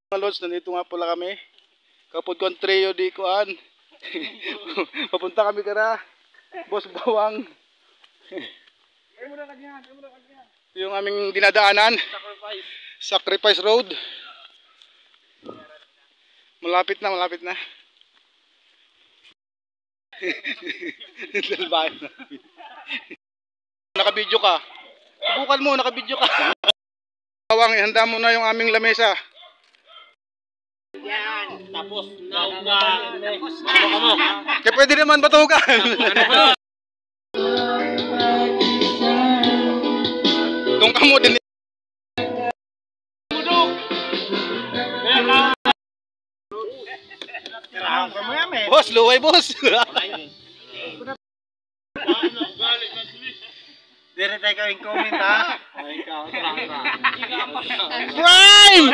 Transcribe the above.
Mga lods, nandito nga pala kami. Kapod ko ang trio di kuan. Papunta kami kara. Boss Bawang. Ito yung aming dinadaanan. Sacrifice Road. Malapit na, malapit na. Nakabidyo ka. Subukan mo, nakabidyo ka. Bawang, ihanda mo na yung aming lamesa. Yan, tapos tapos ano mo? Kaya pwede naman batugan. Doon ka mo din. Boss, luway boss. Dire tayo kayong comment ha. Prime!